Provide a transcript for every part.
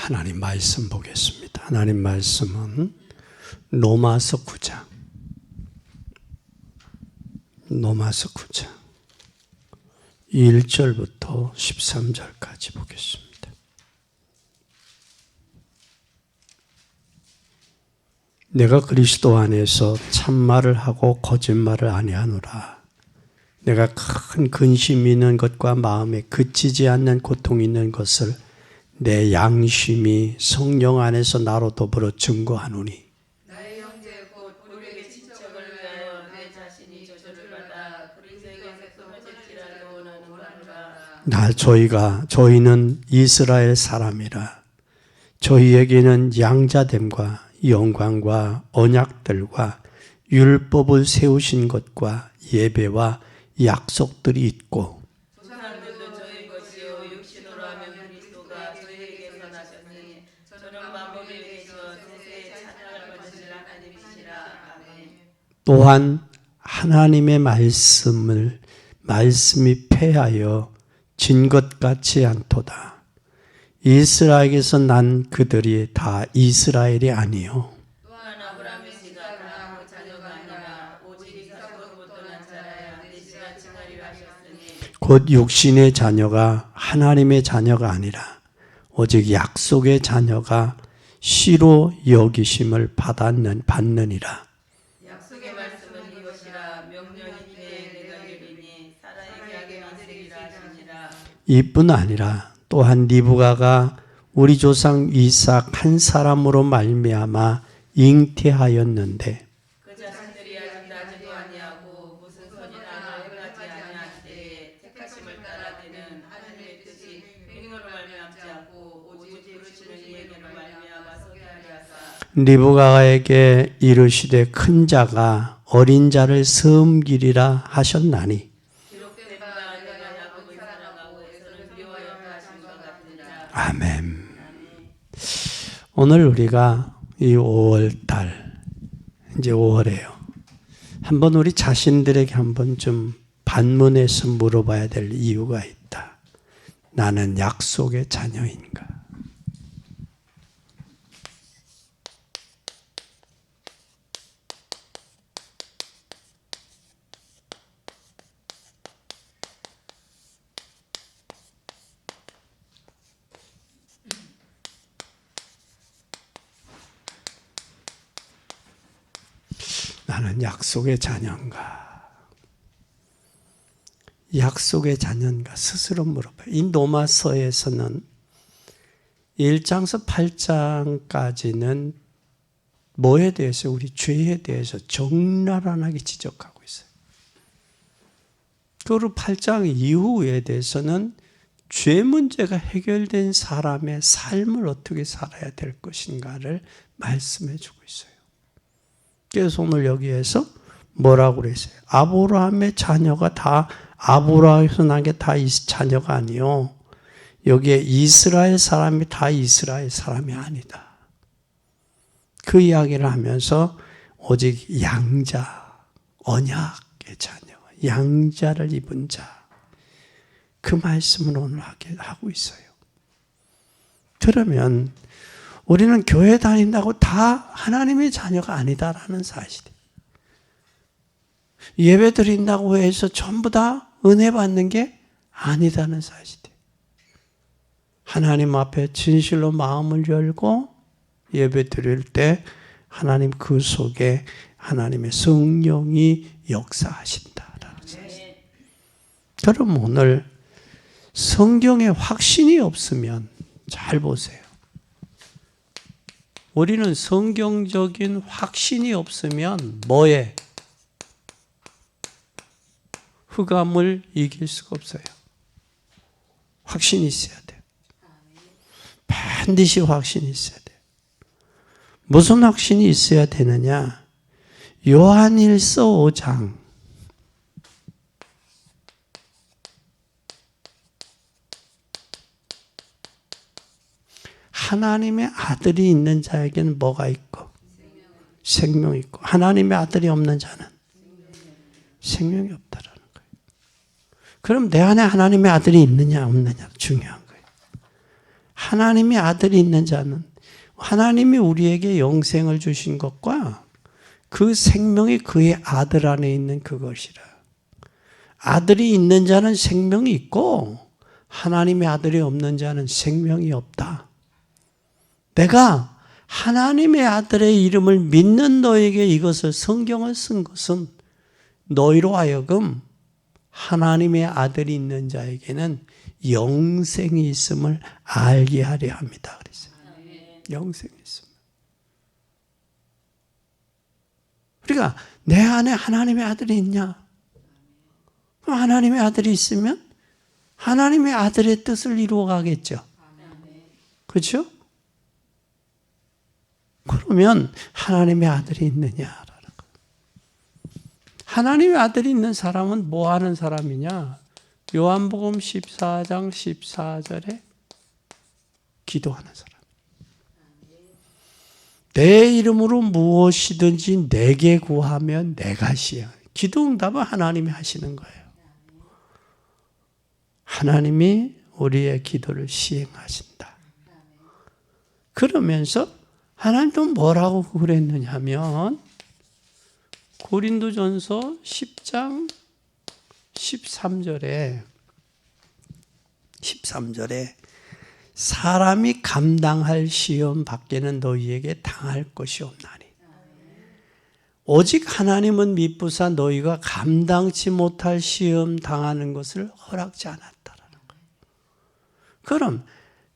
하나님 말씀 보겠습니다. 하나님 말씀은 로마서 9장 1절부터 13절까지 보겠습니다. 내가 그리스도 안에서 참말을 하고 거짓말을 아니하노라. 내가 큰 근심이 있는 것과 마음에 그치지 않는 고통이 있는 것을 내 양심이 성령 안에서 나로 더불어 증거하노니 나의 형제 곧 우리에게 친척을 위하여 내 자신이 저주를 받아 그리스도에게 속죄질하려고 나는 원하노라. 저희는 이스라엘 사람이라. 저희에게는 양자됨과 영광과 언약들과 율법을 세우신 것과 예배와 약속들이 있고 조상들도 저희 것이요 육신으로 하면 그리스도가 저희에게서 나셨으니 저는 만물에 계셔 세세에 찬양을 받으실 하나님이시라. 아멘. 또한 하나님의 말씀이 패하여 진 것 같지 않도다. 이스라엘에서 난 그들이 다 이스라엘이 아니요 또한 아브라함의 씨가 다 자녀가 아니라 오직 이삭으로부터 난 자라야 내 씨가 칭하리라 하셨으니 곧 육신의 자녀가 하나님의 자녀가 아니라 오직 약속의 자녀가 씨로 여기심을 받느니라. 약속의 말씀은 이것이라 명령이 때에 내가 이르리니 사라에게 하게 만들리라 하시니라. 이뿐 아니라 또한 리브가가 우리 조상 이삭 한 사람으로 말미암아 잉태하였는데 그 자신들이 아직 나지도 아니하고 무슨 선이나 행하지 아니할 때에 택하심을 따라 되는 하나님의 뜻이 행위로 말미암지 않고 오직 부르시는 이에게로 말미암아 서게 하리 하사 리브가에게 이르시되 큰 자가 어린 자를 섬기리라 하셨나니 기록된 바 내가 야곱을 사랑하고 에서를 그리워하였다 하신 것 같으니라. 아멘. 오늘 우리가 이 5월달 이제 5월이에요. 한번 우리 자신들에게 한번 좀 반문해서 물어봐야 될 이유가 있다. 나는 약속의 자녀인가? 나는 약속의 자녀인가? 약속의 자녀인가? 스스로 물어봐요. 이 로마서에서는 1장서 8장까지는 뭐에 대해서, 우리 죄에 대해서 적나라하게 지적하고 있어요. 그리고 8장 이후에 대해서는 죄 문제가 해결된 사람의 삶을 어떻게 살아야 될 것인가를 말씀해 주고 있어요. 그래서 오늘 여기에서 뭐라고 그랬어요? 아브라함의 자녀가 다 아브라함에서 난 게 다 자녀가 아니요. 여기에 이스라엘 사람이 다 이스라엘 사람이 아니다. 그 이야기를 하면서 오직 양자, 언약의 자녀, 양자를 입은 자, 그 말씀을 오늘 하고 있어요. 그러면 우리는 교회 다닌다고 다 하나님의 자녀가 아니다라는 사실이에요. 예배 드린다고 해서 전부 다 은혜 받는 게 아니다는 사실이에요. 하나님 앞에 진실로 마음을 열고 예배 드릴 때 하나님 그 속에 하나님의 성령이 역사하신다라는 사실. 그럼 오늘 성경에 확신이 없으면 잘 보세요. 우리는 성경적인 확신이 없으면 뭐에? 흑암을 이길 수가 없어요. 확신이 있어야 돼요. 반드시 확신이 있어야 돼요. 무슨 확신이 있어야 되느냐? 요한일서 5장 하나님의 아들이 있는 자에게는 뭐가 있고? 생명이 있고, 하나님의 아들이 없는 자는 생명이 없다라는 거예요. 그럼 내 안에 하나님의 아들이 있느냐 없느냐 중요한 거예요. 하나님의 아들이 있는 자는 하나님이 우리에게 영생을 주신 것과 그 생명이 그의 아들 안에 있는 그것이라. 아들이 있는 자는 생명이 있고 하나님의 아들이 없는 자는 생명이 없다. 내가 하나님의 아들의 이름을 믿는 너에게 이것을 성경을 쓴 것은 너희로 하여금 하나님의 아들이 있는 자에게는 영생이 있음을 알게 하려 합니다. 그랬어요. 영생이 있음. 그러니까 내 안에 하나님의 아들이 있냐? 그럼 하나님의 아들이 있으면 하나님의 아들의 뜻을 이루어 가겠죠. 그렇죠? 그러면 하나님의 아들이 있느냐라는 거. 하나님의 아들이 있는 사람은 뭐 하는 사람이냐? 요한복음 14장 14절에 기도하는 사람. 내 이름으로 무엇이든지 내게 구하면 내가 시행. 기도 응답은 하나님이 하시는 거예요. 하나님이 우리의 기도를 시행하신다. 그러면서 하나님도 뭐라고 그랬느냐 하면 고린도전서 10장 13절에 사람이 감당할 시험 밖에는 너희에게 당할 것이 없나니 오직 하나님은 미쁘사 너희가 감당치 못할 시험 당하는 것을 허락지 않았다라는 거예요. 그럼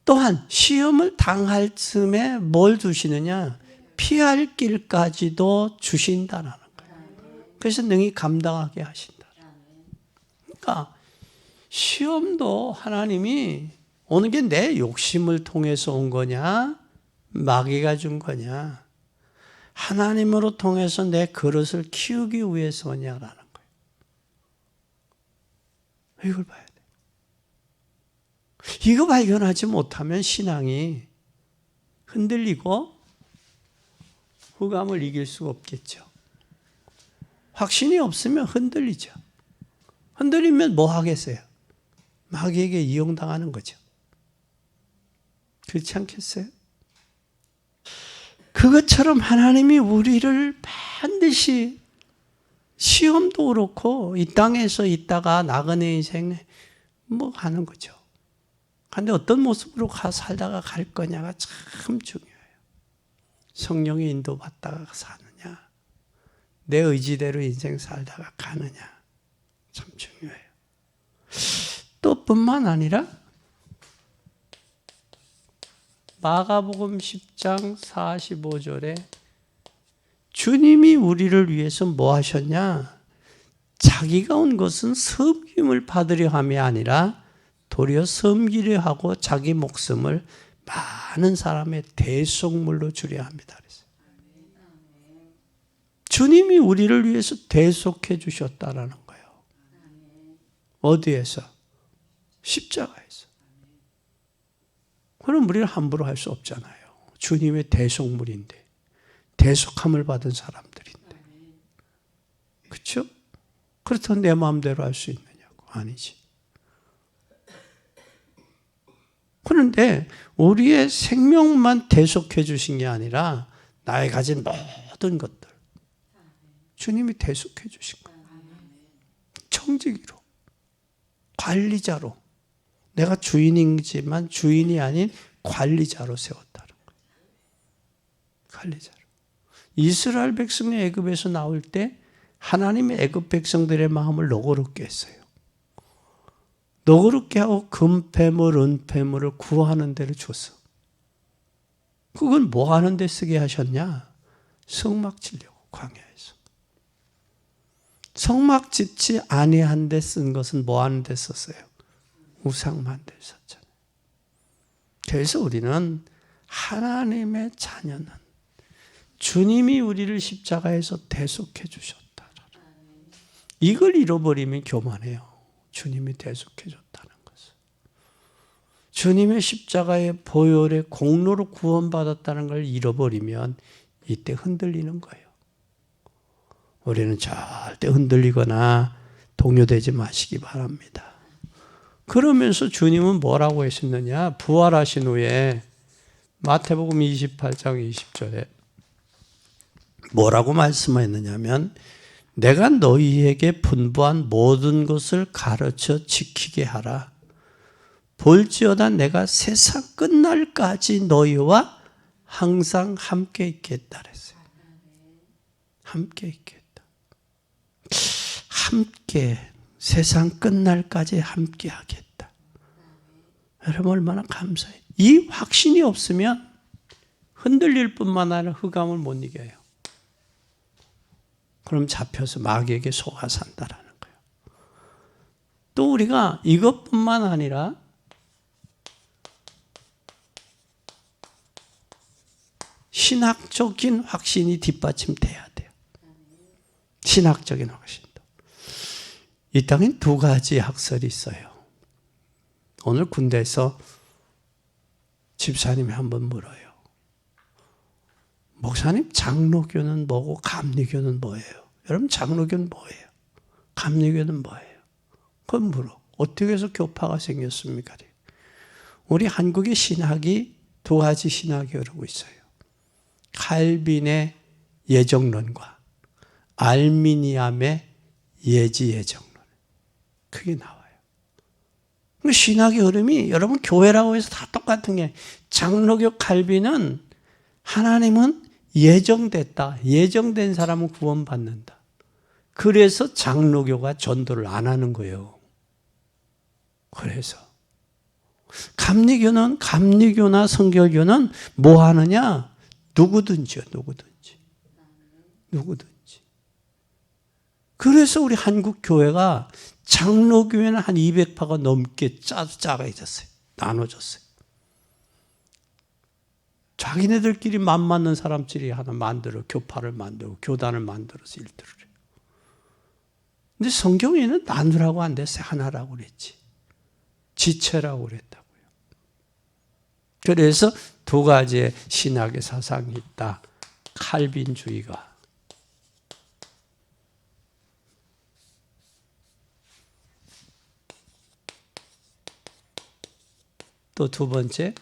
또한 시험을 당할 쯤에 뭘 주시느냐? 피할 길까지도 주신다라는 거예요. 그래서 능히 감당하게 하신다. 그러니까 시험도 하나님이 오는 게 내 욕심을 통해서 온 거냐? 마귀가 준 거냐? 하나님으로 통해서 내 그릇을 키우기 위해서 오냐라는 거예요. 이걸 봐야 돼. 이거 발견하지 못하면 신앙이 흔들리고 흑암을 이길 수가 없겠죠. 확신이 없으면 흔들리죠. 흔들리면 뭐 하겠어요? 마귀에게 이용당하는 거죠. 그렇지 않겠어요? 그것처럼 하나님이 우리를 반드시 시험도 그렇고 이 땅에서 있다가 나그네 인생 뭐 하는 거죠. 그런데 어떤 모습으로 살다가 갈 거냐가 참 중요해요. 성령의 인도받다가 사느냐, 내 의지대로 인생 살다가 가느냐 참 중요해요. 또 뿐만 아니라 마가복음 10장 45절에 주님이 우리를 위해서 뭐 하셨냐? 자기가 온 것은 섬김을 받으려 함이 아니라 도리어 섬기려 하고 자기 목숨을 많은 사람의 대속물로 주려 합니다. 주님이 우리를 위해서 대속해 주셨다라는 거예요. 어디에서? 십자가에서. 그럼 우리는 함부로 할 수 없잖아요. 주님의 대속물인데, 대속함을 받은 사람들인데. 그렇죠? 그렇다면 내 마음대로 할 수 있느냐고. 아니지. 그런데 우리의 생명만 대속해 주신 게 아니라 나의 가진 모든 것들 주님이 대속해 주신 거예요. 청지기로, 관리자로, 내가 주인이지만 주인이 아닌 관리자로 세웠다는 거예요. 관리자로. 이스라엘 백성이 애굽에서 나올 때 하나님의 애굽 백성들의 마음을 너그럽게 했어요. 너그럽게 하고 금패물, 은패물을 구하는 데를 줬어. 그건 뭐 하는 데 쓰게 하셨냐? 성막 지려고 광야에서. 성막 짓지 아니한 데 쓴 것은 뭐 하는 데 썼어요? 우상 만들 썼잖아요. 그래서 우리는 하나님의 자녀는 주님이 우리를 십자가에서 대속해 주셨다. 이걸 잃어버리면 교만해요. 주님이 대속해 줬다는 것을. 주님의 십자가의 보혈의 공로로 구원받았다는 걸 잃어버리면 이때 흔들리는 거예요. 우리는 절대 흔들리거나 동요되지 마시기 바랍니다. 그러면서 주님은 뭐라고 하셨느냐? 부활하신 후에 마태복음 28장 20절에 뭐라고 말씀하셨느냐면 내가 너희에게 분부한 모든 것을 가르쳐 지키게 하라. 볼지어다 내가 세상 끝날까지 너희와 항상 함께 있겠다 그랬어요. 함께 있겠다. 함께 세상 끝날까지 함께 하겠다. 여러분 얼마나 감사해요. 이 확신이 없으면 흔들릴 뿐만 아니라 흑암을 못 이겨요. 그럼 잡혀서 마귀에게 속아 산다라는 거예요. 또 우리가 이것뿐만 아니라 신학적인 확신이 뒷받침돼야 돼요. 신학적인 확신도. 이 땅엔 두 가지 학설이 있어요. 오늘 군대에서 집사님이 한번 물어요. 목사님, 장로교는 뭐고 감리교는 뭐예요? 여러분, 장로교는 뭐예요? 감리교는 뭐예요? 그건 물어. 어떻게 해서 교파가 생겼습니까? 우리 한국의 신학이 두 가지 신학이 흐르고 있어요. 칼빈의 예정론과 알미니암의 예지예정론. 그게 나와요. 신학의 흐름이 여러분 교회라고 해서 다 똑같은 게 장로교 칼빈은 하나님은 예정됐다. 예정된 사람은 구원받는다. 그래서 장로교가 전도를 안 하는 거예요. 그래서 감리교나 성결교는 뭐 하느냐? 누구든지요. 누구든지. 그래서 우리 한국 교회가 장로교회는 한 200파가 넘게 작아졌어요. 나눠졌어요. 자기네들끼리 맞는 사람들이 하나 만들어 교파를 만들고 교단을 만들어서 일들을 해요. 근데 성경에는 나누라고 안 됐어요. 하나라고 그랬지. 지체라고 그랬다고요. 그래서 두 가지의 신학의 사상이 있다. 칼빈주의가. 또 두 번째,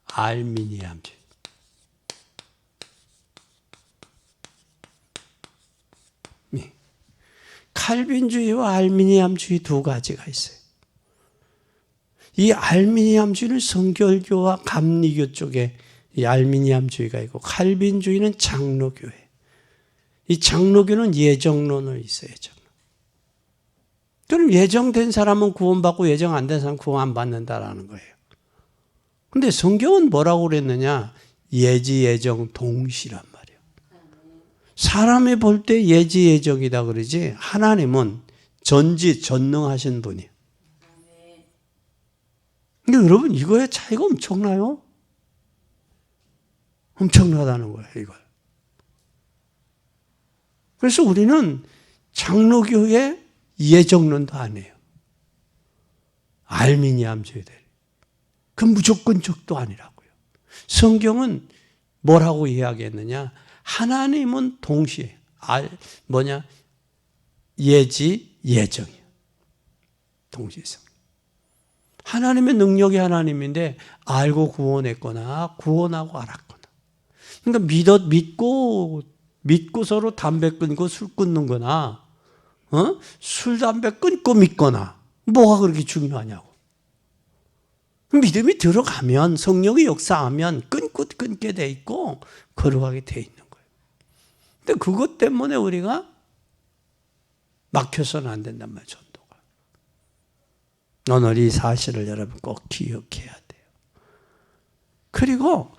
알미니암주의. 칼빈주의와 알미니암주의 두 가지가 있어요. 이 알미니암주의는 성결교와 감리교 쪽에 이 알미니암주의가 있고 칼빈주의는 장로교회. 이 장로교는 예정론을 있어요. 예정론. 그럼 예정된 사람은 구원받고 예정 안 된 사람은 구원 안 받는다라는 거예요. 근데 성경은 뭐라고 그랬느냐? 예지, 예정, 동시란 말이에요. 사람이 볼 때 예지, 예정이다 그러지 하나님은 전능하신 분이에요. 근데 여러분 이거의 차이가 엄청나요? 엄청나다는 거예요, 이걸. 그래서 우리는 장로교의 예정론도 안 해요. 알미니암주의들. 그 무조건적도 아니라고요. 성경은 뭐라고 이야기했느냐? 하나님은 동시에 예지, 예정이에요. 동시에서. 하나님의 능력이 하나님인데 알고 구원했거나 구원하고 알았거나. 그러니까 믿고 서로 담배 끊고 술 끊는 거나 술 담배 끊고 믿거나 뭐가 그렇게 중요하냐고. 믿음이 들어가면 성령이 역사하면 끊게 돼 있고 걸어가게 돼 있는 거예요. 근데 그것 때문에 우리가 막혀서는 안 된단 말이에요. 전도가. 오늘 이 사실을 여러분 꼭 기억해야 돼요. 그리고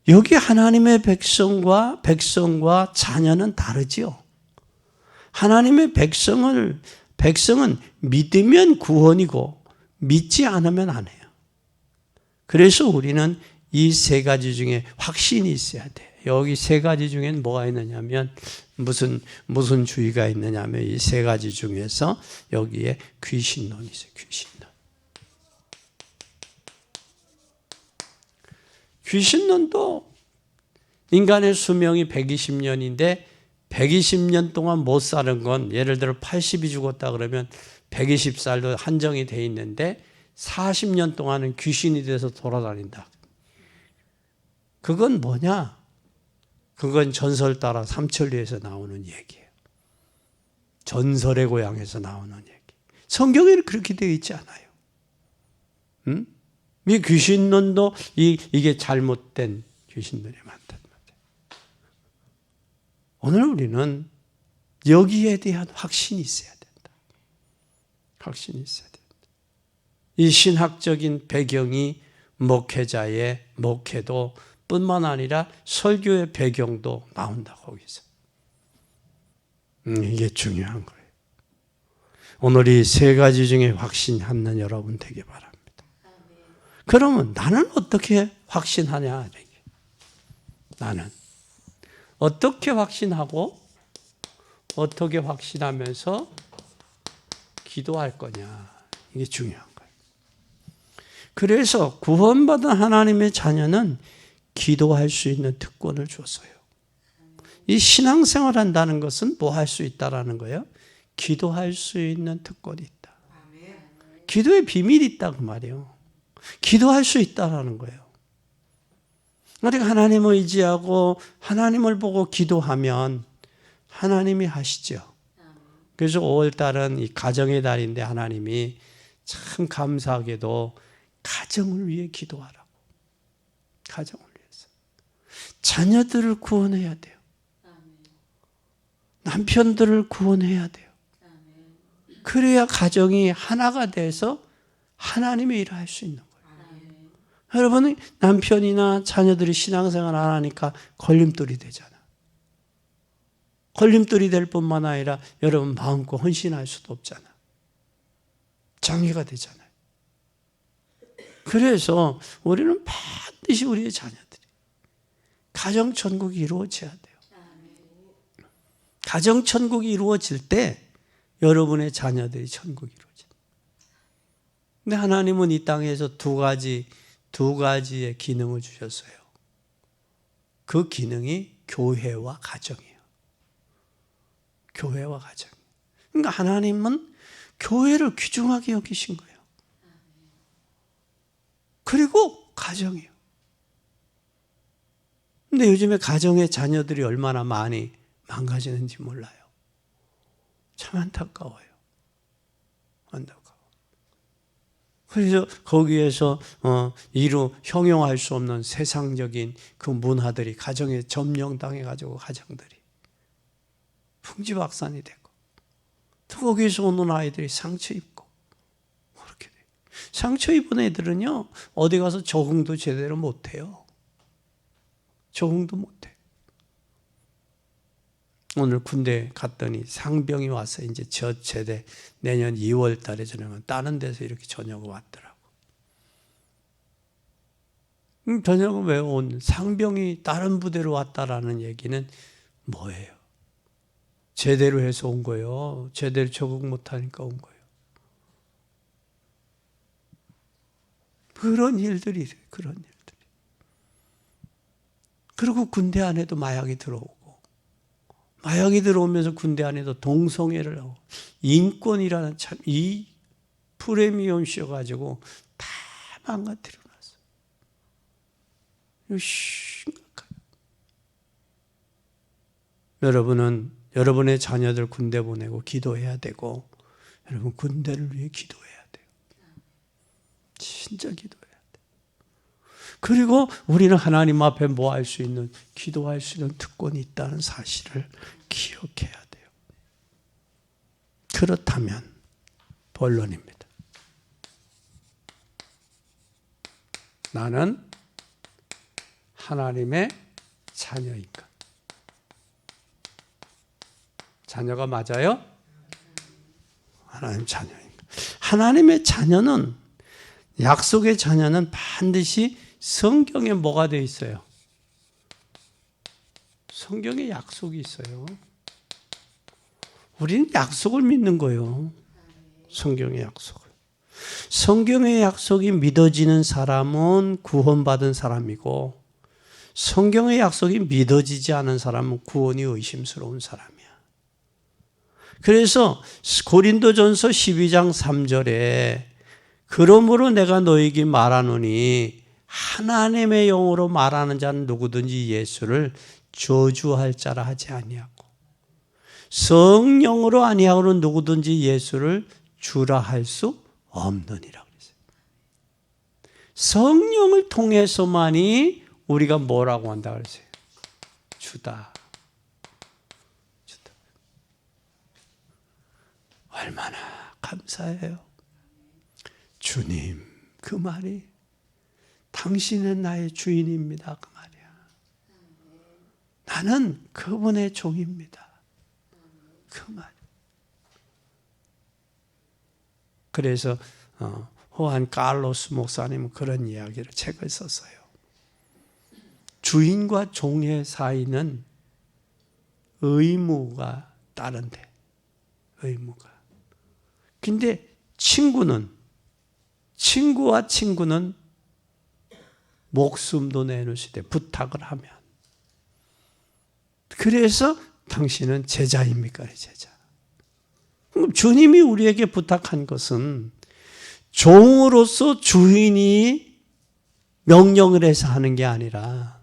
여기 하나님의 백성과 자녀는 다르지요. 하나님의 백성은 믿으면 구원이고 믿지 않으면 안 해요. 그래서 우리는 이 세 가지 중에 확신이 있어야 돼요. 여기 세 가지 중에는 뭐가 있느냐면 무슨 주의가 있느냐면 이 세 가지 중에서 여기에 귀신론이 있어요. 귀신론도 인간의 수명이 120년인데 120년 동안 못 사는 건 예를 들어 80이 죽었다 그러면 120살로 한정이 돼 있는데 40년 동안은 귀신이 돼서 돌아다닌다. 그건 뭐냐? 그건 전설 따라 삼천리에서 나오는 얘기예요. 전설의 고향에서 나오는 얘기. 성경에는 그렇게 되어 있지 않아요. 이 귀신론도 이게 잘못된 귀신론이 많단 말이에요. 오늘 우리는 여기에 대한 확신이 있어야 된다. 확신이 있어야 된다. 이 신학적인 배경이 목회자의 목회도 뿐만 아니라 설교의 배경도 나온다, 거기서. 이게 중요한 거예요. 오늘 이 세 가지 중에 확신하는 여러분 되기 바랍니다. 그러면 나는 어떻게 확신하냐? 나는 어떻게 확신하고 어떻게 확신하면서 기도할 거냐? 이게 중요한 거예요. 그래서 구원받은 하나님의 자녀는 기도할 수 있는 특권을 줬어요. 이 신앙생활 한다는 것은 뭐 할 수 있다라는 거예요? 기도할 수 있는 특권이 있다. 기도의 비밀이 있다 그 말이에요. 기도할 수 있다라는 거예요. 우리가 하나님을 의지하고 하나님을 보고 기도하면 하나님이 하시죠. 그래서 5월달은 이 가정의 달인데 하나님이 참 감사하게도 가정을 위해 기도하라고. 가정을 위해서. 자녀들을 구원해야 돼요. 남편들을 구원해야 돼요. 그래야 가정이 하나가 돼서 하나님의 일을 할 수 있는 거예요. 여러분, 남편이나 자녀들이 신앙생활 안 하니까 걸림돌이 되잖아. 걸림돌이 될 뿐만 아니라 여러분 마음껏 헌신할 수도 없잖아. 장애가 되잖아요. 그래서 우리는 반드시 우리의 자녀들이 가정천국이 이루어져야 돼요. 가정천국이 이루어질 때 여러분의 자녀들이 천국이 이루어져요. 근데 하나님은 이 땅에서 두 가지의 기능을 주셨어요. 그 기능이 교회와 가정이에요. 교회와 가정. 그러니까 하나님은 교회를 귀중하게 여기신 거예요. 그리고 가정이에요. 근데 요즘에 가정의 자녀들이 얼마나 많이 망가지는지 몰라요. 참 안타까워요. 안타까워. 그래서 거기에서 형용할 수 없는 세상적인 그 문화들이 가정에 점령당해가지고 가정들이 풍지박산이 되고 또 거기에서 오는 아이들이 상처 입고 그렇게 돼요. 상처 입은 애들은요 어디 가서 적응도 제대로 못해요. 적응도 못해. 오늘 군대 갔더니 상병이 와서 이제 저 제대 내년 2월 달에 저녁은 다른 데서 이렇게 저녁을 왔더라고. 저녁은 왜 온? 상병이 다른 부대로 왔다라는 얘기는 뭐예요? 제대로 해서 온 거예요. 제대로 적응 못하니까 온 거예요. 그런 일들이. 그리고 군대 안에도 마약이 들어오고 마약이 들어오면서 군대 안에도 동성애를 하고 인권이라는 참 이 프레미엄 씌워가지고 다 망가뜨려 놨어. 이거 심각해요. 여러분은 여러분의 자녀들 군대 보내고 기도해야 되고 여러분 군대를 위해 기도해야 돼요. 진짜 기도해야 돼요. 그리고 우리는 하나님 앞에 뭐 할 수 있는 기도할 수 있는 특권이 있다는 사실을 기억해야 돼요. 그렇다면 본론입니다. 나는 하나님의 자녀인가? 자녀가 맞아요? 하나님 자녀인가? 하나님의 자녀는 약속의 자녀는 반드시 성경에 뭐가 되어 있어요? 성경에 약속이 있어요. 우리는 약속을 믿는 거예요. 성경의 약속을. 성경의 약속이 믿어지는 사람은 구원받은 사람이고 성경의 약속이 믿어지지 않은 사람은 구원이 의심스러운 사람이야. 그래서 고린도전서 12장 3절에 그러므로 내가 너에게 말하노니 하나님의 영으로 말하는 자는 누구든지 예수를 저주할 자라 하지 아니하고 성령으로 아니하고는 누구든지 예수를 주라 할 수 없느니라 그랬어요. 성령을 통해서만이 우리가 뭐라고 한다 그랬어요? 주다. 주다. 얼마나 감사해요. 주님, 그 말이 당신은 나의 주인입니다. 그 말이야. 나는 그분의 종입니다. 그 말. 그래서 호안 칼로스 목사님은 그런 이야기를 책을 썼어요. 주인과 종의 사이는 의무가 따른대. 의무가. 근데 친구와 친구는 목숨도 내놓으시되 부탁을 하면. 그래서 당신은 제자입니까? 제자. 주님이 우리에게 부탁한 것은 종으로서 주인이 명령을 해서 하는 게 아니라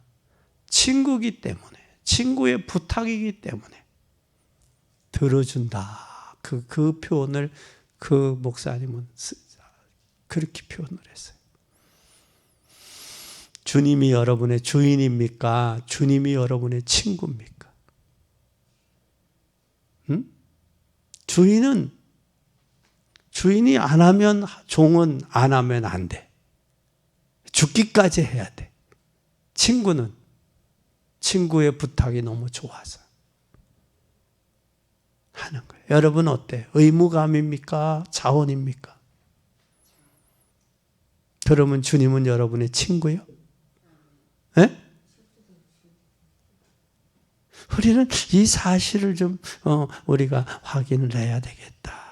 친구이기 때문에, 친구의 부탁이기 때문에 들어준다. 그 표현을 그 목사님은 그렇게 표현을 했어요. 주님이 여러분의 주인입니까? 주님이 여러분의 친구입니까? 응? 주인이 안 하면 종은 안 하면 안 돼. 죽기까지 해야 돼. 친구는 친구의 부탁이 너무 좋아서 하는 거예요. 여러분 어때요? 의무감입니까? 자원입니까? 그러면 주님은 여러분의 친구요? 네? 우리는 이 사실을 좀 우리가 확인을 해야 되겠다.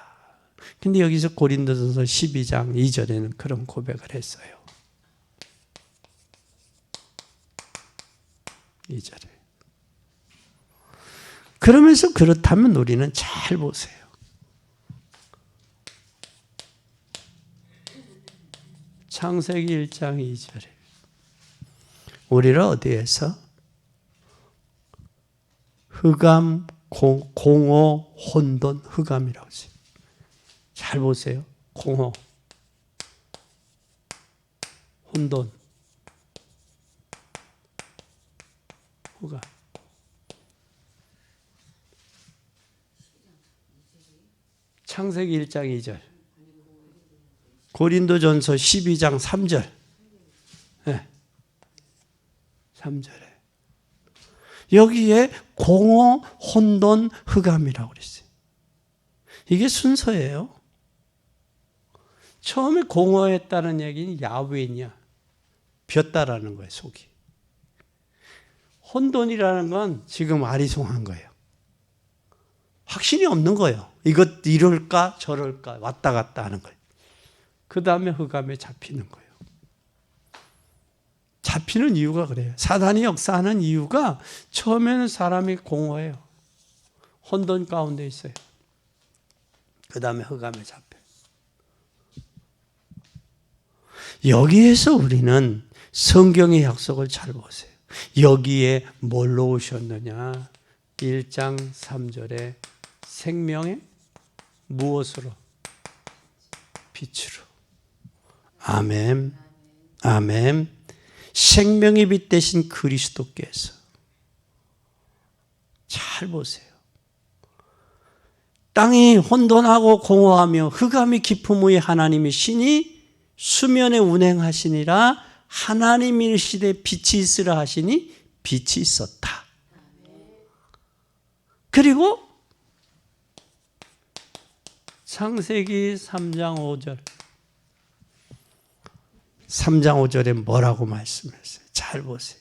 근데 여기서 고린도전서 12장 2절에는 그런 고백을 했어요. 2절에. 그러면서 그렇다면 우리는 잘 보세요. 창세기 1장 2절에 우리를 어디에서? 흑암, 공허, 혼돈, 흑암이라고 했어요. 잘 보세요. 공허, 혼돈, 흑암. 창세기 1장 2절. 고린도전서 12장 3절. 네. 3절에. 여기에 공허, 혼돈, 흑암이라고 그랬어요. 이게 순서예요. 처음에 공허했다는 얘기는 야훼냐, 비었다라는 거예요, 속이. 혼돈이라는 건 지금 아리송한 거예요. 확신이 없는 거예요. 이것 이럴까 저럴까 왔다 갔다 하는 거예요. 그 다음에 흑암에 잡히는 거예요. 잡히는 이유가 그래요. 사단이 역사하는 이유가 처음에는 사람이 공허해요. 혼돈 가운데 있어요. 그 다음에 흑암에 잡혀요. 여기에서 우리는 성경의 약속을 잘 보세요. 여기에 뭘로 오셨느냐? 1장 3절에 생명의 무엇으로? 빛으로. 아멘. 아멘. 생명의 빛 대신 그리스도께서. 잘 보세요. 땅이 혼돈하고 공허하며 흑암이 깊음 위에 하나님의 신이 수면에 운행하시니라 하나님의 시대에 빛이 있으라 하시니 빛이 있었다. 그리고 창세기 3장 5절. 3장 5절에 뭐라고 말씀했어요? 잘 보세요.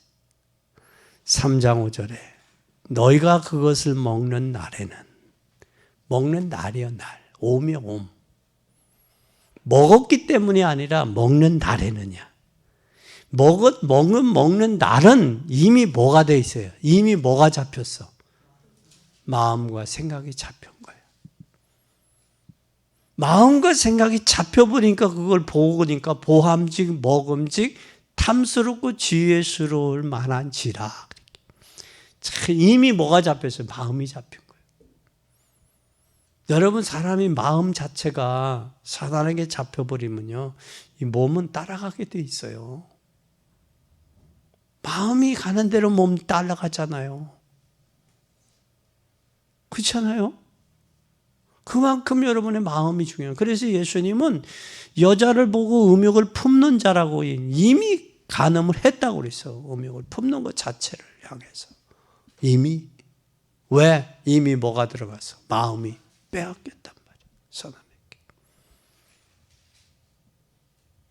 3장 5절에 너희가 그것을 먹는 날에는, 먹는 날이요 날, 오며 옴. 먹었기 때문이 아니라 먹는 날에는요. 먹는 날은 이미 뭐가 돼 있어요? 이미 뭐가 잡혔어? 마음과 생각이 잡힌 거예요. 마음과 생각이 잡혀버리니까 그걸 보니까 보함직, 먹음직, 탐스럽고 지혜스러울 만한지라. 참 이미 뭐가 잡혔어요? 마음이 잡힌 거예요. 여러분, 사람이 마음 자체가 사단에게 잡혀버리면요, 이 몸은 따라가게 돼 있어요. 마음이 가는 대로 몸 따라가잖아요. 그렇잖아요? 그만큼 여러분의 마음이 중요해요. 그래서 예수님은 여자를 보고 음욕을 품는 자라고 이미 간음을 했다고 그랬어요. 음욕을 품는 것 자체를 향해서. 이미. 왜? 이미 뭐가 들어가서? 마음이 빼앗겼단 말이에요. 사단에게.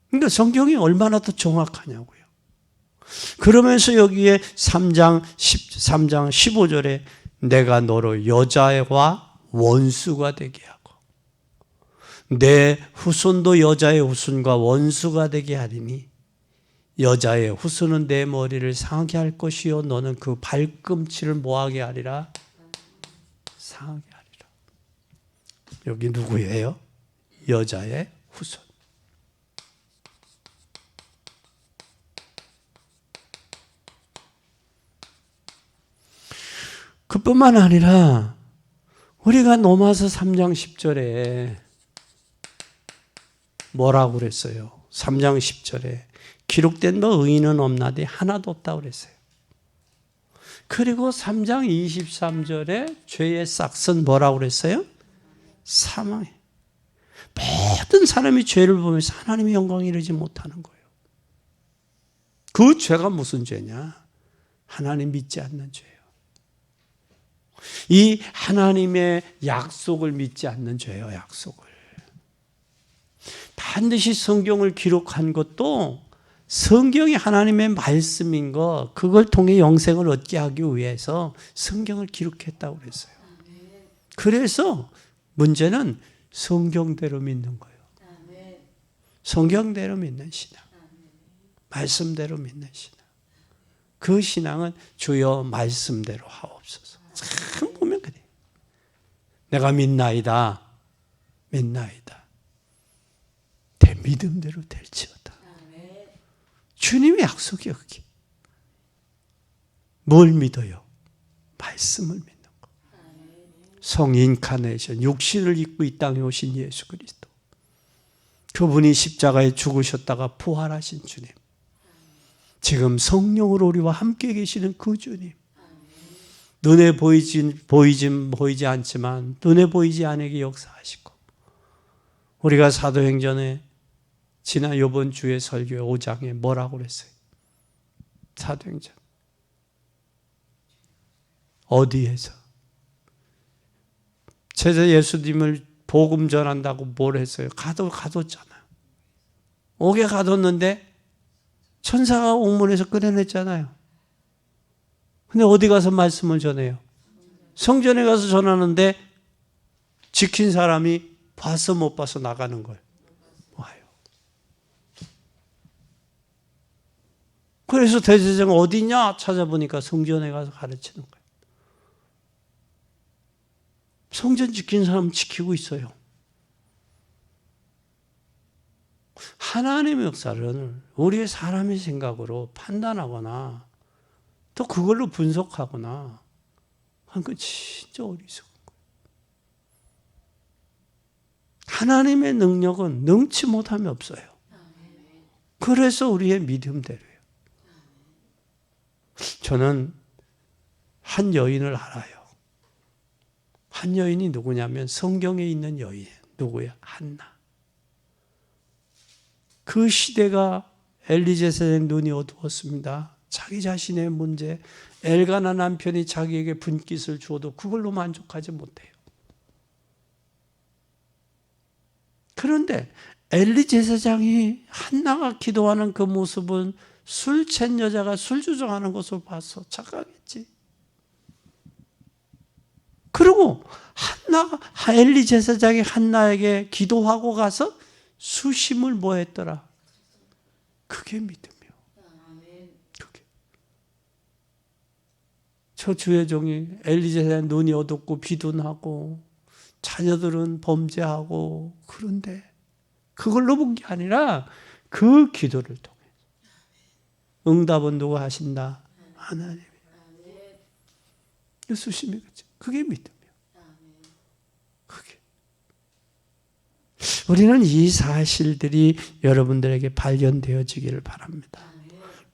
그러니까 성경이 얼마나 더 정확하냐고요. 그러면서 여기에 3장 15절에 내가 너를 여자와 원수가 되게 하고 내 후손도 여자의 후손과 원수가 되게 하리니 여자의 후손은 내 머리를 상하게 할 것이요 너는 그 발꿈치를 뭐하게 하리라? 상하게 하리라. 여기 누구예요? 여자의 후손. 그뿐만 아니라 우리가 로마서 3장 10절에 뭐라고 그랬어요? 3장 10절에 기록된 바 의인은 없나니 하나도 없다고 그랬어요. 그리고 3장 23절에 죄의 싹은 뭐라고 그랬어요? 사망이에요. 모든 사람이 죄를 보면서 하나님의 영광에 이르지 못하는 거예요. 그 죄가 무슨 죄냐? 하나님 믿지 않는 죄예요. 이 하나님의 약속을 믿지 않는 죄예요. 약속을. 반드시 성경을 기록한 것도 성경이 하나님의 말씀인 거 그걸 통해 영생을 얻게 하기 위해서 성경을 기록했다고 그랬어요. 그래서 문제는 성경대로 믿는 거예요. 성경대로 믿는 신앙. 말씀대로 믿는 신앙. 그 신앙은 주여 말씀대로 하옵소서. 참 보면 그래요. 내가 믿나이다. 믿나이다. 내 믿음대로 될지어다. 주님의 약속이요. 그게. 뭘 믿어요? 말씀을 믿는 거. 성인카네이션, 육신을 입고 이 땅에 오신 예수 그리스도. 그분이 십자가에 죽으셨다가 부활하신 주님. 지금 성령으로 우리와 함께 계시는 그 주님. 눈에 보이지 않지만 눈에 보이지 않게 역사하시고 우리가 사도행전에 지난 이번 주에 설교 5장에 뭐라고 그랬어요? 사도행전 어디에서? 제자 예수님을 복음 전한다고 뭘 했어요? 가뒀잖아요. 옥에 가뒀는데 천사가 옥문에서 끌어냈잖아요. 근데 어디 가서 말씀을 전해요? 성전에 가서 전하는데 지킨 사람이 봐서 못 봐서 나가는 걸 와요. 그래서 대제사장 어디냐 찾아보니까 성전에 가서 가르치는 거예요. 성전 지킨 사람 지키고 있어요. 하나님의 역사를 우리의 사람의 생각으로 판단하거나 또 그걸로 분석하거나 하는 건 진짜 어리석은 거예요. 하나님의 능력은 능치 못함이 없어요. 그래서 우리의 믿음대로예요. 저는 한 여인을 알아요. 한 여인이 누구냐면 성경에 있는 여인이에요. 누구야? 한나. 그 시대가 엘리제셋의 눈이 어두웠습니다. 자기 자신의 문제, 엘가나 남편이 자기에게 분깃을 주어도 그걸로 만족하지 못해요. 그런데 엘리 제사장이 한나가 기도하는 그 모습은 술 취한 여자가 술 주정하는 것을 봐서 착각했지. 그리고 엘리 제사장이 한나에게 기도하고 가서 수심을 뭐 했더라? 그게 믿음이요. 그게. 저 주의 종이 엘리 제사장 눈이 어둡고 비도 나고 자녀들은 범죄하고 그런데 그걸로 본 게 아니라 그 기도를 통해 응답은 누가 하신다? 하나님이. 예수님이 그렇죠. 그게 믿음이에요. 그게. 우리는 이 사실들이 여러분들에게 발견되어지기를 바랍니다.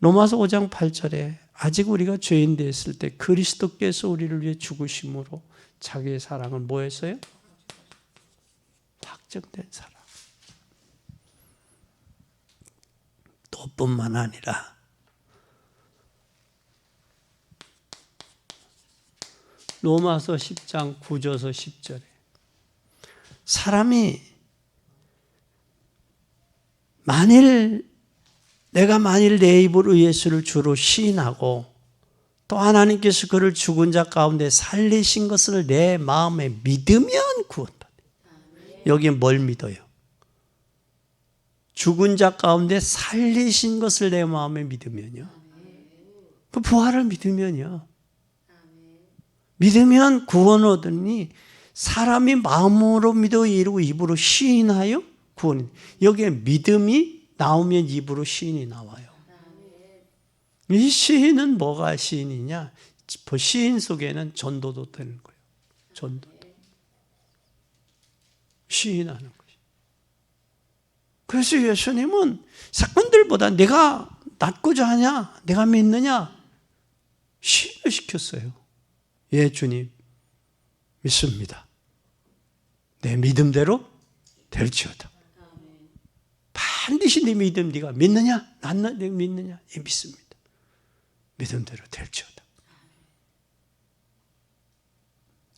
로마서 5장 8절에 아직 우리가 죄인 되었을 때 그리스도께서 우리를 위해 죽으심으로 자기의 사랑을 뭐 했어요? 확정된 사랑. 또 뿐만 아니라 로마서 10장 9절서 10절에 사람이 내가 만일 내 입으로 예수를 주로 시인하고 또 하나님께서 그를 죽은 자 가운데 살리신 것을 내 마음에 믿으면 구원받아. 여기에 뭘 믿어요? 죽은 자 가운데 살리신 것을 내 마음에 믿으면요. 그 부활을 믿으면요. 믿으면 구원을 얻으니 사람이 마음으로 믿어 이루고 입으로 시인하여 구원. 여기에 믿음이 나오면 입으로 시인이 나와요. 이 시인은 뭐가 시인이냐? 시인 속에는 전도도 되는 거예요. 전도도. 시인하는 것이. 그래서 예수님은 사건들보다 내가 낫고자 하냐? 내가 믿느냐? 시인을 시켰어요. 예, 주님, 믿습니다. 내 믿음대로 될지어다. 반드시 네 믿음 네가 믿느냐? 난 내 믿느냐? 예, 믿습니다. 믿음대로 될지어다.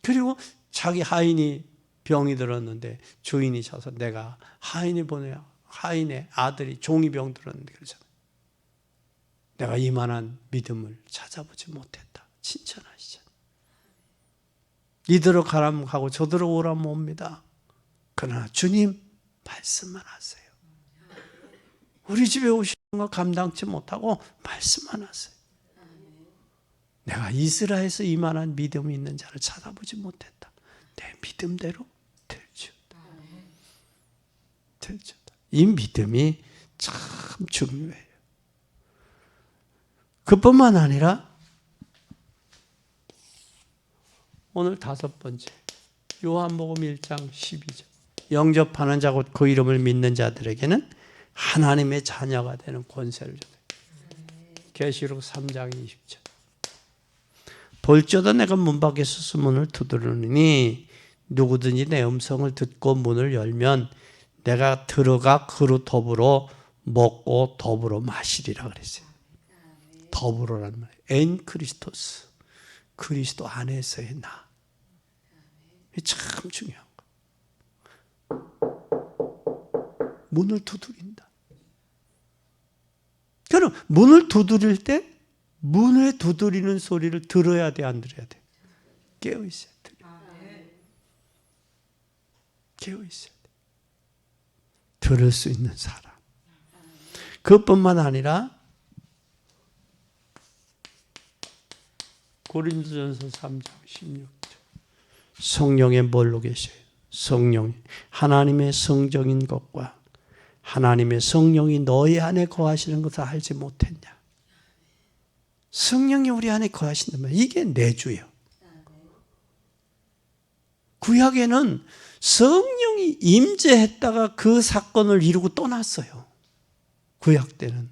그리고 자기 하인이 병이 들었는데 주인이 쳐서 내가 하인의 아들이 종이 병 들었는데 그러잖아요. 내가 이만한 믿음을 찾아보지 못했다. 칭찬하시잖아요. 이대로 가라면 가고 저대로 오라면 옵니다. 그러나 주님 말씀만 하세요. 우리 집에 오시는 거 감당치 못하고 말씀만 하세요. 내가 이스라엘에서 이만한 믿음이 있는 자를 찾아보지 못했다. 내 믿음대로 될지어다. 될지어다. 이 믿음이 참 중요해요. 그뿐만 아니라 오늘 5번째 요한복음 1장 12절 영접하는 자 곧 그 이름을 믿는 자들에게는 하나님의 자녀가 되는 권세를 줘요. 계시록 3장 20절 볼지어다 내가 문 밖에 서서 문을 두드리니 누구든지 내 음성을 듣고 문을 열면 내가 들어가 그로 더불어 먹고 더불어 마시리라 그랬어요. 더불어라는 말이에요. 엔 크리스토스. 그리스도 안에서의 나. 이게 참 중요한 거. 문을 두드린다. 그럼 문을 두드릴 때 문에 두드리는 소리를 들어야 돼, 안 들어야 돼? 깨어 있어야 돼. 깨어 있어야 돼. 들을 수 있는 사람. 그것뿐만 아니라 고린도전서 3장 16절 성령의 뭘로 계셔요? 성령 하나님의 성정인 것과 하나님의 성령이 너희 안에 거하시는 것을 알지 못했냐? 성령이 우리 안에 거하신다면 이게 내주예요. 구약에는 성령이 임재했다가 그 사건을 이루고 떠났어요. 구약 때는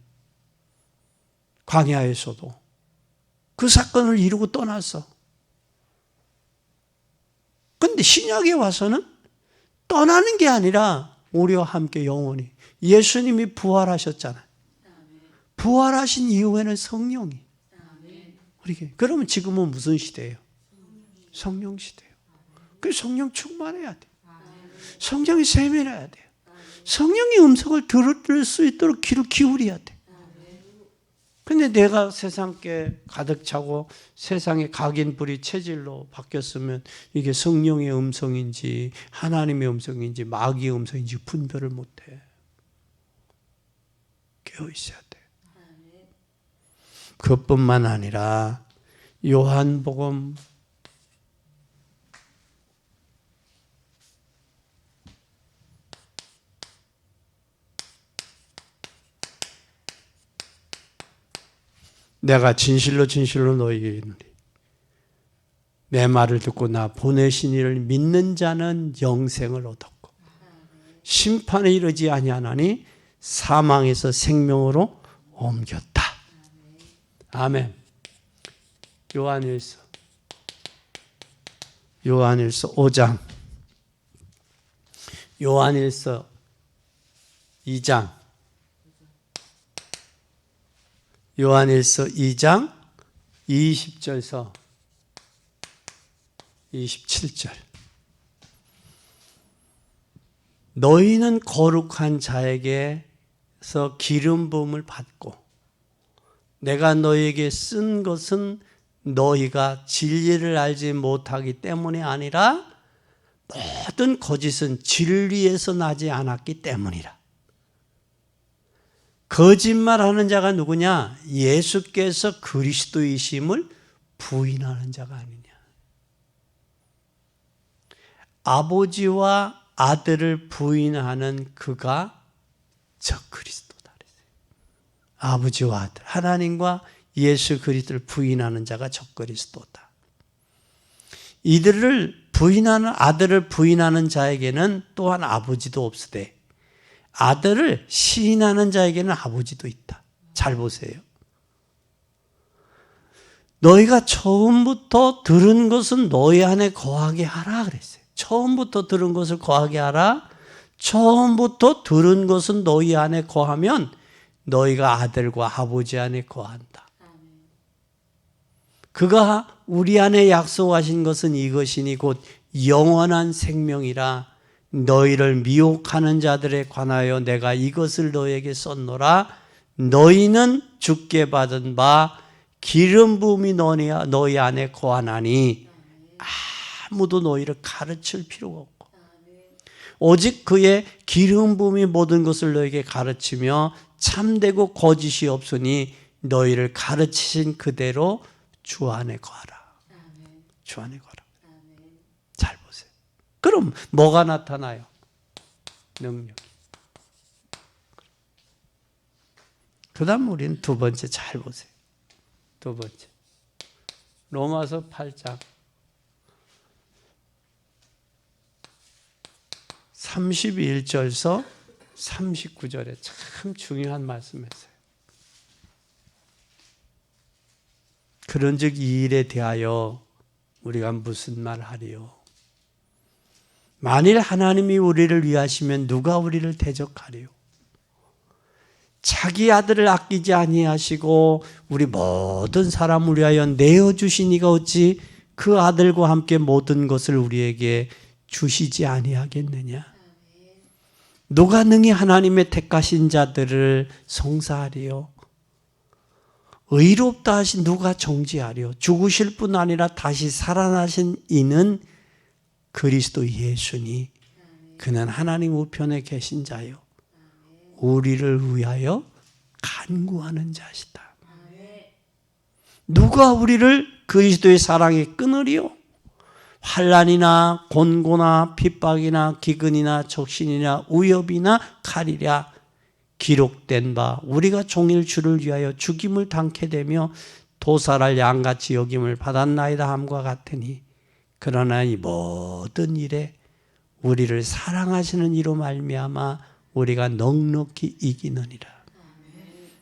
광야에서도 그 사건을 이루고 떠났어. 그런데 신약에 와서는 떠나는 게 아니라 우리와 함께 영원히 예수님이 부활하셨잖아요. 부활하신 이후에는 성령이 우리에게. 그러면 지금은 무슨 시대예요? 성령 시대예요. 그래서 성령 충만해야 돼요. 성령이 세밀해야 돼요. 성령의 음성을 들을 수 있도록 귀를 기울여야 돼요. 근데 내가 세상께 가득 차고 세상의 각인불이 체질로 바뀌었으면 이게 성령의 음성인지 하나님의 음성인지 마귀의 음성인지 분별을 못해. 깨어 있어야 돼. 그것뿐만 아니라 요한복음 내가 진실로 진실로 너희에게 이르노니 내 말을 듣고 나 보내신 이를 믿는 자는 영생을 얻었고 심판에 이르지 아니하나니 사망에서 생명으로 옮겼다. 아멘. 요한일서 5장, 요한일서 2장, 요한일서 2장 20절에서 27절. 너희는 거룩한 자에게서 기름 부음을 받고 내가 너희에게 쓴 것은 너희가 진리를 알지 못하기 때문이 아니라 모든 거짓은 진리에서 나지 않았기 때문이라. 거짓말하는 자가 누구냐? 예수께서 그리스도이심을 부인하는 자가 아니냐. 아버지와 아들을 부인하는 그가 적 그리스도다. 아버지와 아들, 하나님과 예수 그리스도를 부인하는 자가 적 그리스도다. 이들을 부인하는, 아들을 부인하는 자에게는 또한 아버지도 없으되 아들을 시인하는 자에게는 아버지도 있다. 잘 보세요. 너희가 처음부터 들은 것은 너희 안에 거하게 하라 그랬어요. 처음부터 들은 것을 거하게 하라. 처음부터 들은 것은 너희 안에 거하면 너희가 아들과 아버지 안에 거한다. 그가 우리 안에 약속하신 것은 이것이니 곧 영원한 생명이라. 너희를 미혹하는 자들에 관하여 내가 이것을 너희에게 썼노라. 너희는 주께 받은 바 기름 부음이 너희 안에 거하나니 아무도 너희를 가르칠 필요가 없고 오직 그의 기름 부음이 모든 것을 너희에게 가르치며 참되고 거짓이 없으니 너희를 가르치신 그대로 주 안에 거하라. 주 안에 거하라. 잘 보세요. 그럼 뭐가 나타나요? 능력이. 그 다음 우리는 두 번째 잘 보세요. 두 번째. 로마서 8장 31절에서 39절에 참 중요한 말씀이었어요. 그런즉 이 일에 대하여 우리가 무슨 말 하리요? 만일 하나님이 우리를 위하시면 누가 우리를 대적하리요? 자기 아들을 아끼지 아니하시고 우리 모든 사람을 위하여 내어주신 이가 어찌 그 아들과 함께 모든 것을 우리에게 주시지 아니하겠느냐? 누가 능히 하나님의 택하신 자들을 송사하리요? 의롭다 하신 누가 정죄하리요? 죽으실 뿐 아니라 다시 살아나신 이는 그리스도 예수니 그는 하나님 우편에 계신 자요 우리를 위하여 간구하는 자시다. 누가 우리를 그리스도의 사랑에 끊으리요? 환난이나 곤고나 핍박이나 기근이나 적신이나 위협이나 칼이랴. 기록된 바 우리가 종일 주를 위하여 죽임을 당케 되며 도살할 양같이 여김을 받았나이다 함과 같으니 그러나 이 모든 일에 우리를 사랑하시는 이로 말미암아 우리가 넉넉히 이기느니라.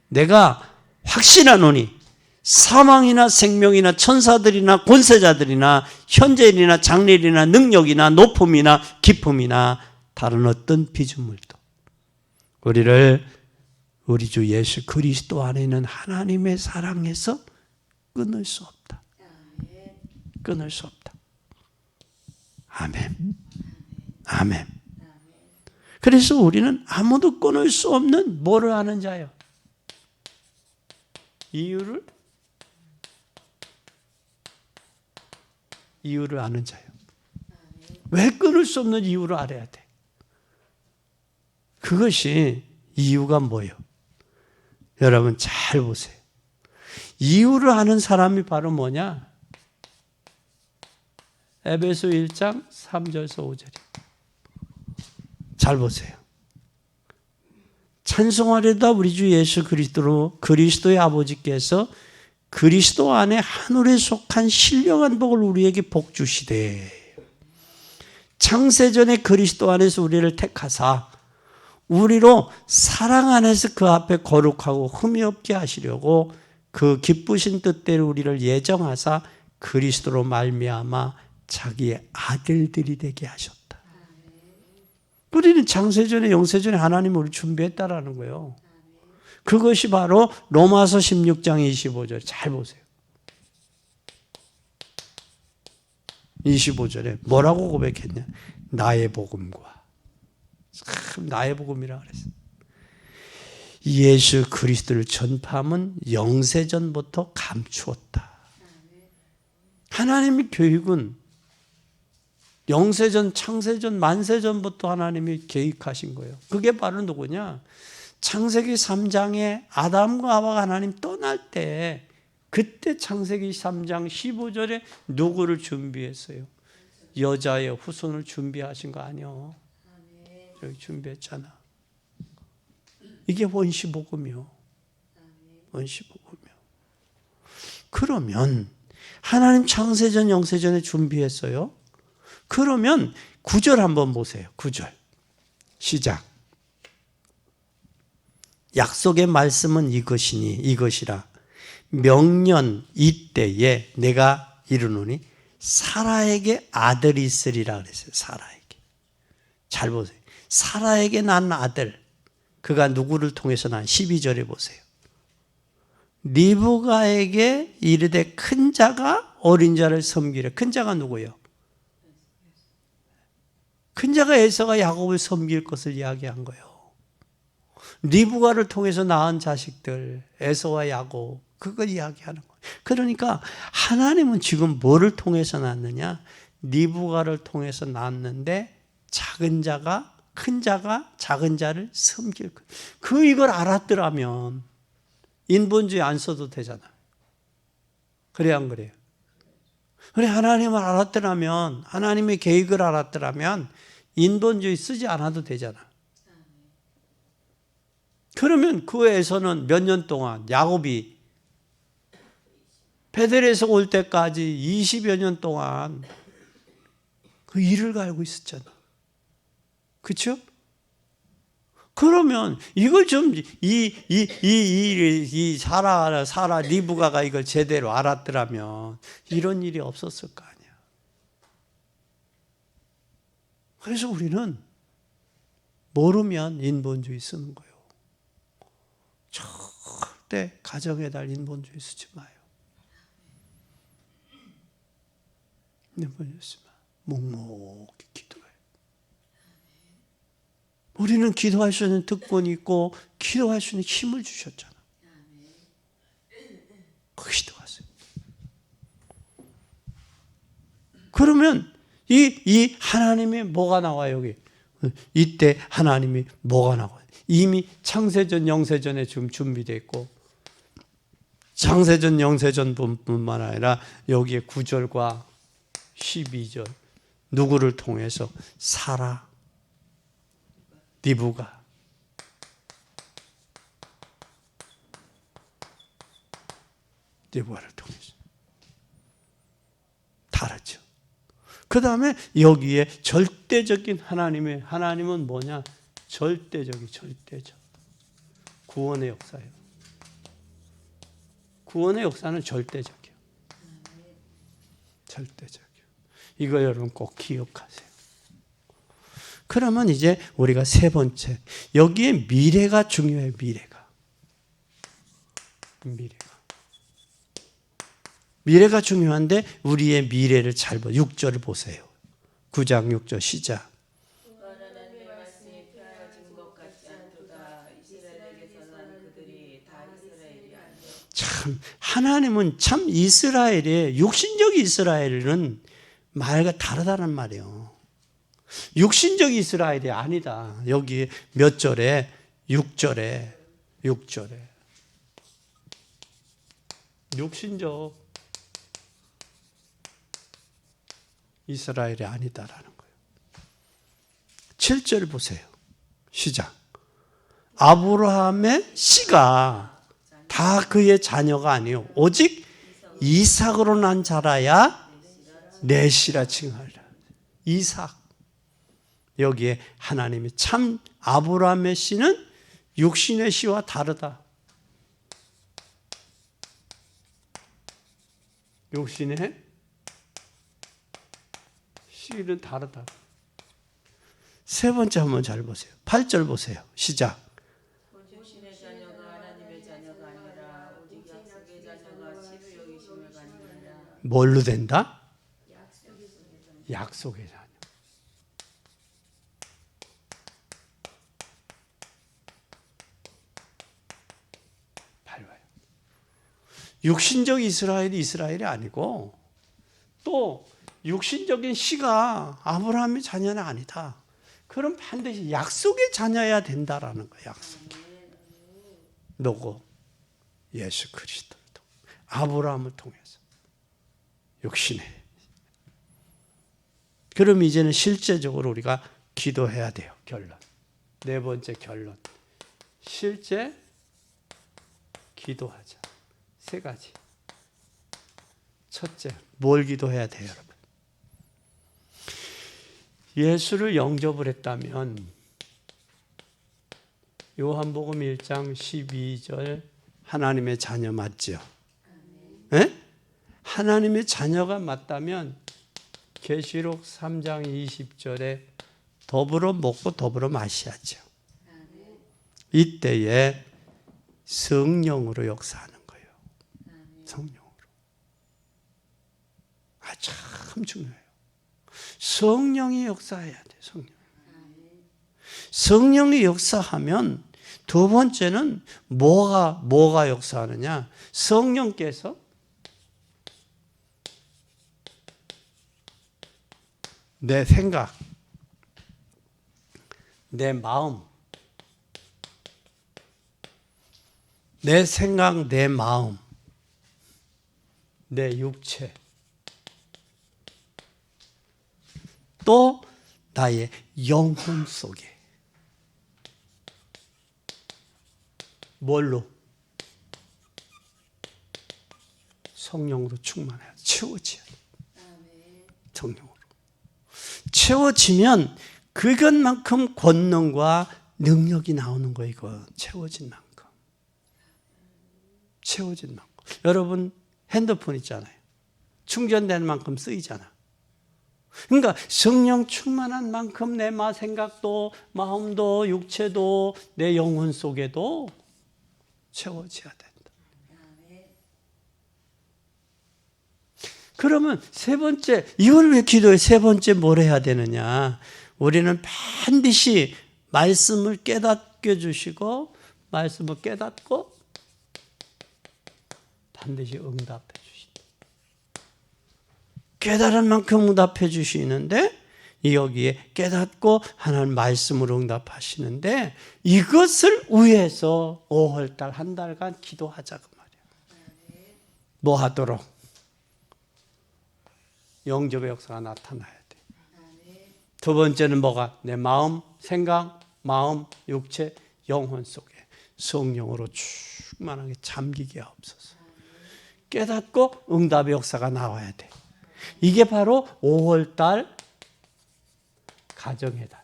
내가 확신하노니 사망이나 생명이나 천사들이나 권세자들이나 현재일이나 장래일이나 능력이나 높음이나 깊음이나 다른 어떤 피조물도 우리를 우리 주 예수 그리스도 안에 있는 하나님의 사랑에서 끊을 수 없다. 끊을 수 없다. 아멘. 아멘. 그래서 우리는 아무도 끊을 수 없는 뭐를 아는 자요? 이유를 아는 자요. 왜 끊을 수 없는 이유를 알아야 돼? 그것이 이유가 뭐예요? 여러분 잘 보세요. 이유를 아는 사람이 바로 뭐냐? 에베소 1장 3절에서 5절이에요. 잘 보세요. 찬송하려다 우리 주 예수 그리스도의 아버지께서 그리스도 안에 하늘에 속한 신령한 복을 우리에게 복 주시되 창세전에 그리스도 안에서 우리를 택하사 우리로 사랑 안에서 그 앞에 거룩하고 흠이 없게 하시려고 그 기쁘신 뜻대로 우리를 예정하사 그리스도로 말미암아 자기의 아들들이 되게 하셨다. 우리는 창세전에 영세전에 하나님이 우리를 준비했다라는 거예요. 그것이 바로 로마서 16장 25절 잘 보세요. 25절에 뭐라고 고백했냐? 나의 복음과 참 나의 복음이라 그랬어요. 예수 그리스도를 전파함은 영세전부터 감추었다. 하나님의 교육은 영세전, 창세전, 만세전부터 하나님이 계획하신 거예요. 그게 바로 누구냐? 창세기 3장에 아담과 하와가 하나님 떠날 때 그때 창세기 3장 15절에 누구를 준비했어요? 여자의 후손을 준비하신 거 아니요? 저기 준비했잖아. 이게 원시복음이요. 원시복음이요. 그러면 하나님 창세전, 영세전에 준비했어요. 그러면 9절 한번 보세요. 9절 시작. 약속의 말씀은 이것이라 명년 이때에 내가 이르노니 사라에게 아들이 있으리라 그랬어요. 사라에게. 잘 보세요. 사라에게 난 아들. 그가 누구를 통해서 난 12절에 보세요. 리브가에게 이르되 큰 자가 어린 자를 섬기려. 큰 자가 누구예요? 큰 자가 에서가 야곱을 섬길 것을 이야기한 거예요. 리브가를 통해서 낳은 자식들 에서와 야곱 그걸 이야기하는 거예요. 그러니까 하나님은 지금 뭐를 통해서 낳느냐? 리브가를 통해서 낳았는데 작은 자가 큰 자가 작은 자를 섬길 거예요. 이걸 알았더라면 인본주의 안 써도 되잖아. 그래야 안 그래요? 그래 하나님을 알았더라면 하나님의 계획을 알았더라면 인본주의 쓰지 않아도 되잖아. 그러면 그 에서는 몇 년 동안 야곱이 베델에서 올 때까지 20여 년 동안 그 일을 갈고 있었잖아. 그렇죠? 그러면 이걸 좀 사라 리브가가 이걸 제대로 알았더라면 이런 일이 없었을 거 아니야. 그래서 우리는 모르면 인본주의 쓰는 거예요. 절대 가정에다 인본주의 쓰지 마요. 인본주의 쓰지 마. 묵묵히 기도해. 우리는 기도할 수 있는 특권이 있고 기도할 수 있는 힘을 주셨잖아. 기도하세요. 그러면 이 하나님이 뭐가 나와요 여기? 이때 하나님이 뭐가 나와요? 이미 창세전, 영세전에 지금 준비되어 있고 창세전, 영세전뿐만 아니라 여기에 9절과 12절 누구를 통해서? 사라, 리브가 리브가를 통해서 다르죠. 그 다음에 여기에 절대적인 하나님은 뭐냐? 절대적 구원의 역사예요. 구원의 역사는 절대적이에요. 절대적이에요. 이거 여러분 꼭 기억하세요. 그러면 이제 우리가 세 번째 여기에 미래가 중요해요. 미래가 중요한데 우리의 미래를 잘 봐. 6절을 보세요. 9장 6절 시작. 참 하나님은 참 이스라엘의 육신적 이스라엘은 말과 다르다는 말이에요. 육신적 이스라엘이 아니다. 여기 몇 절에 6절에 육신적 이스라엘이 아니다라는 거예요. 7절 보세요. 시작. 아브라함의 씨가 다 그의 자녀가 아니요 오직 이삭으로 난 자라야 넷이라 칭하리라. 이삭. 여기에 하나님이 참 아브라함의 씨는 육신의 씨와 다르다. 육신의 씨는 다르다. 세 번째 한번 잘 보세요. 8절 보세요. 시작. 육신의 자녀가 하나님의 자녀가 아니라 오직 약속의 자녀가 씨로 여기심을 받느니라. 뭘로 된다? 약속의 자녀. 밟아요. 육신적 이스라엘이 이스라엘이 아니고 또 육신적인 씨가 아브라함의 자녀는 아니다. 그럼 반드시 약속의 자녀여야 된다라는 거예요. 약속. 누구? 예수 그리스도를 통해 아브라함을 통해서 육신의. 그럼 이제는 실제적으로 우리가 기도해야 돼요. 결론. 네 번째 결론. 실제 기도하자. 세 가지. 첫째, 뭘 기도해야 돼요, 여러분? 예수를 영접을 했다면 요한복음 1장 12절 하나님의 자녀 맞죠? 네? 하나님의 자녀가 맞다면 계시록 3장 20절에 더불어 먹고 더불어 마셔야죠. 이때에 성령으로 역사하는 거예요. 성령으로. 참 중요해요. 성령이 역사해야 돼. 성령이 역사하면 두 번째는 뭐가 역사하느냐? 성령께서 내 생각, 내 마음, 내 생각, 내 마음, 내 육체, 또 나의 영혼 속에 뭘로? 성령으로 충만해야 채워져야 돼. 성령으로. 채워지면 그것만큼 권능과 능력이 나오는 거예요. 이거 채워진 만큼. 채워진 만큼. 여러분 핸드폰 있잖아요. 충전되는 만큼 쓰이잖아. 그러니까 성령 충만한 만큼 내 생각도 마음도 육체도 내 영혼 속에도 채워져야 된다. 그러면 세 번째, 이걸 왜 기도해? 세 번째 뭘 해야 되느냐? 우리는 반드시 말씀을 깨닫게 주시고 말씀을 깨닫고 반드시 응답해 주신다. 깨달은 만큼 응답해 주시는데 여기에 깨닫고 하나님 말씀으로 응답하시는데 이것을 위해서 5월달 한 달간 기도하자고 말이야. 뭐 하도록? 영접의 역사가 나타나야 돼. 두 번째는 뭐가? 내 마음, 생각, 마음, 육체, 영혼 속에 성령으로 충만하게 잠기게 하옵소서. 깨닫고 응답의 역사가 나와야 돼. 이게 바로 5월달 가정의 달.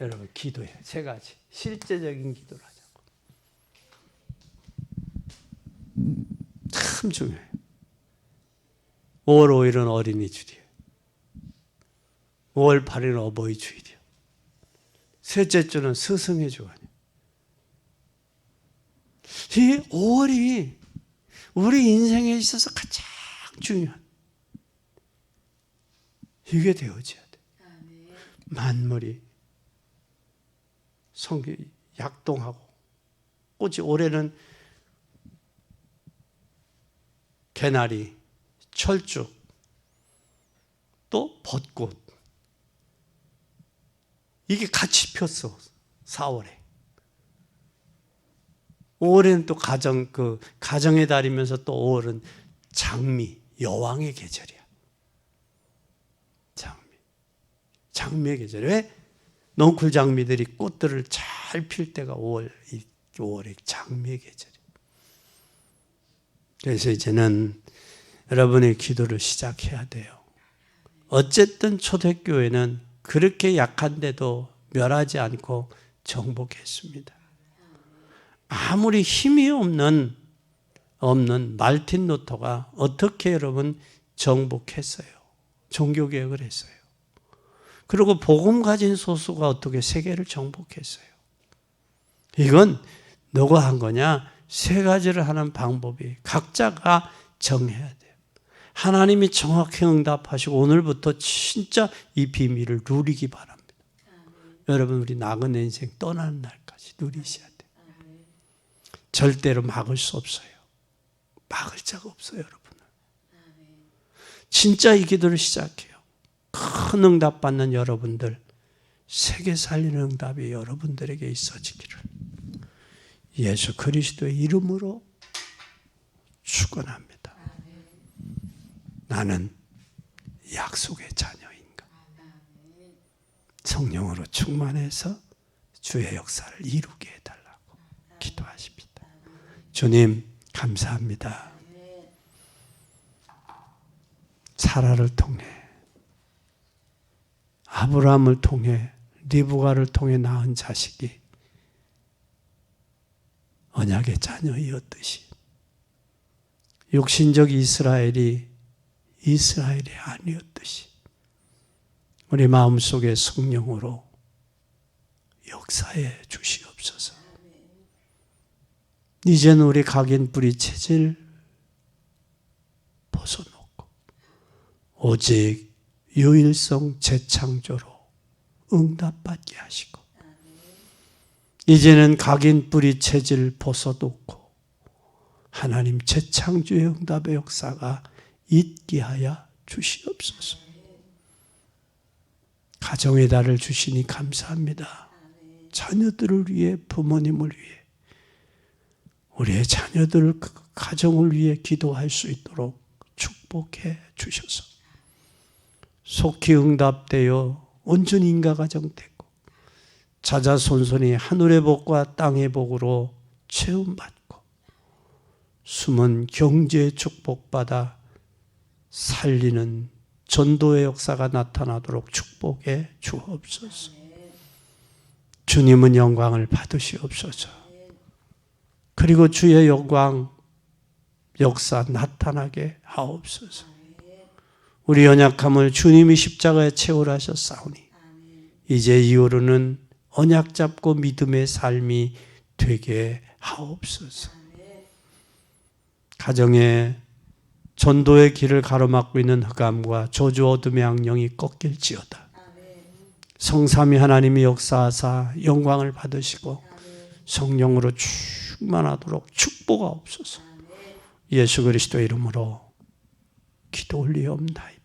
여러분 기도해. 세 가지. 실제적인 기도를 하자고. 참 중요해요. 5월 5일은 어린이주일이에요. 5월 8일은 어버이 주일이에요. 셋째 주는 스승의 주간이에요. 이 5월이 우리 인생에 있어서 가장 중요한 이게 되어져야 돼. 만물이 약동하고 꽃이 올해는 개나리, 철쭉, 또 벚꽃 이게 같이 폈어. 4월에. 5월에는 또 가정의 달이면서 또 5월은 장미, 여왕의 계절이야. 장미의 계절. 왜? 넝쿨 장미들이 꽃들을 잘 필 때가 5월의 장미의 계절이야. 그래서 이제는 여러분의 기도를 시작해야 돼요. 어쨌든 초대교회는 그렇게 약한데도 멸하지 않고 정복했습니다. 아무리 힘이 없는 말틴 루터가 어떻게 여러분 정복했어요? 종교개혁을 했어요. 그리고 복음 가진 소수가 어떻게 세계를 정복했어요? 이건 누가 한 거냐? 세 가지를 하는 방법이 각자가 정해야 돼요. 하나님이 정확히 응답하시고 오늘부터 진짜 이 비밀을 누리기 바랍니다. 여러분 우리 나그네 인생 떠나는 날까지 누리셔야 돼요. 절대로 막을 수 없어요. 막을 자가 없어요, 여러분. 진짜 이 기도를 시작해요. 큰 응답 받는 여러분들, 세계 살리는 응답이 여러분들에게 있어지기를 예수 그리스도의 이름으로 축원합니다. 나는 약속의 자녀인가? 성령으로 충만해서 주의 역사를 이루게 해달라고 기도하십니다. 주님 감사합니다. 사라를 통해 아브라함을 통해 리브가를 통해 낳은 자식이 언약의 자녀이었듯이 육신적 이스라엘이 아니었듯이 우리 마음속에 성령으로 역사해 주시옵소서. 이제는 우리 각인 뿌리 체질 벗어놓고 오직 유일성 재창조로 응답받게 하시고 이제는 각인 뿌리 체질 벗어놓고 하나님 재창조의 응답의 역사가 있게 하여 주시옵소서. 가정의 달을 주시니 감사합니다. 자녀들을 위해 부모님을 위해 우리의 자녀들 가정을 위해 기도할 수 있도록 축복해 주셔서 속히 응답되어 온전히 인가가정 되고 자자손손이 하늘의 복과 땅의 복으로 채움받고 숨은 경제의 축복받아 살리는 전도의 역사가 나타나도록 축복해 주옵소서. 주님은 영광을 받으시옵소서. 그리고 주의 영광 역사 나타나게 하옵소서. 우리 연약함을 주님이 십자가에 채울하셨사오니 이제 이후로는 언약 잡고 믿음의 삶이 되게 하옵소서. 가정에 전도의 길을 가로막고 있는 흑암과 저주 어둠의 악령이 꺾일지어다. 성삼위 하나님이 역사하사 영광을 받으시고 성령으로 충만하도록 축복하옵소서. 예수 그리스도 이름으로 기도 올리옵나이다.